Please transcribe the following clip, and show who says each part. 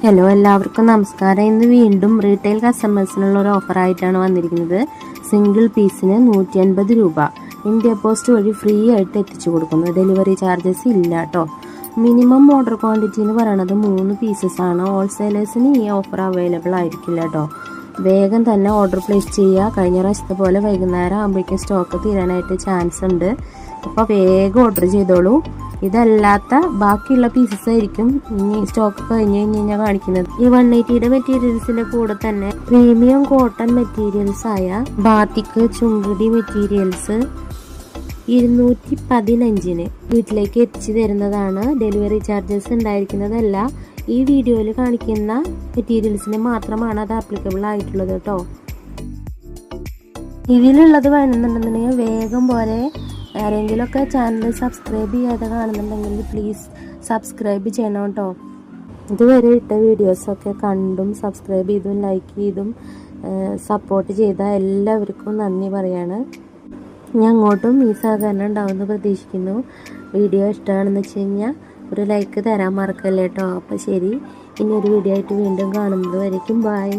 Speaker 1: Hello, എല്ലാവർക്കും നമസ്കാരം. ഇന്ന് വീണ്ടും റീറ്റെയിൽ കസ്റ്റമേഴ്സിനുള്ള ഒരു ഓഫറായിട്ടാണ് വന്നിരിക്കുന്നത്. സിംഗിൾ പീസിന് 150 രൂപ ഇന്ത്യ പോസ്റ്റ് വഴി ഫ്രീ ആയിട്ട് എത്തിച്ചു കൊടുക്കുന്നു. ഡെലിവറി ചാർജസ് ഇല്ല കേട്ടോ. മിനിമം ഓർഡർ ക്വാണ്ടിറ്റി എന്ന് പറയുന്നത് 3 പീസസ് ആണ്. ഹോൾസെയിലേഴ്സിന് ഈ ഓഫർ അവൈലബിൾ ആയിരിക്കില്ല കേട്ടോ. വേഗം തന്നെ ഓർഡർ പ്ലേസ് ചെയ്യുക. കഴിഞ്ഞ പ്രാവശ്യത്തെ പോലെ വൈകുന്നേരം ആകുമ്പോഴേക്കും സ്റ്റോക്ക് തീരാനായിട്ട് ചാൻസ് ഉണ്ട്. അപ്പോൾ വേഗം ഓർഡർ ചെയ്തോളൂ. ഇതല്ലാത്ത ബാക്കിയുള്ള പീസസ് ആയിരിക്കും ഇനി സ്റ്റോക്ക് കഴിഞ്ഞ് കഴിഞ്ഞാൽ കാണിക്കുന്നത്. ഈ 180 മെറ്റീരിയൽസിന്റെ കൂടെ തന്നെ പ്രീമിയം കോട്ടൺ മെറ്റീരിയൽസ് ആയ ബാത്തിക് ചുങ്കടി മെറ്റീരിയൽസ് 215 വീട്ടിലേക്ക് എത്തിച്ചു തരുന്നതാണ്. ഡെലിവറി ചാർജസ് ഉണ്ടായിരിക്കുന്നതല്ല. ഈ വീഡിയോയിൽ കാണിക്കുന്ന മെറ്റീരിയൽസിന് മാത്രമാണ് അത് ആപ്ലിക്കബിൾ ആയിട്ടുള്ളത് കേട്ടോ. ഇതിലുള്ളത് വേണമെന്നുണ്ടെന്നുണ്ടെങ്കിൽ വേഗം പോലെ ആരെങ്കിലുമൊക്കെ ചാനൽ സബ്സ്ക്രൈബ് ചെയ്യാതെ കാണുന്നുണ്ടെങ്കിൽ പ്ലീസ് സബ്സ്ക്രൈബ് ചെയ്യണം കേട്ടോ. ഇതുവരെ ഇട്ട വീഡിയോസൊക്കെ കണ്ടും സബ്സ്ക്രൈബ് ചെയ്തും ലൈക്ക് ചെയ്തും സപ്പോർട്ട് ചെയ്ത എല്ലാവർക്കും നന്ദി പറയാണ്. ഞാൻ അങ്ങോട്ടും ഈ സഹകരണം ഉണ്ടാവുമെന്ന് പ്രതീക്ഷിക്കുന്നു. വീഡിയോ ഇഷ്ടമാണെന്ന് വെച്ച് കഴിഞ്ഞാൽ ഒരു ലൈക്ക് തരാൻ മറക്കല്ലേ കേട്ടോ. അപ്പോൾ ശരി, ഇനി ഒരു വീഡിയോ ആയിട്ട് വീണ്ടും കാണുന്നത് വരയ്ക്കും. ബൈ.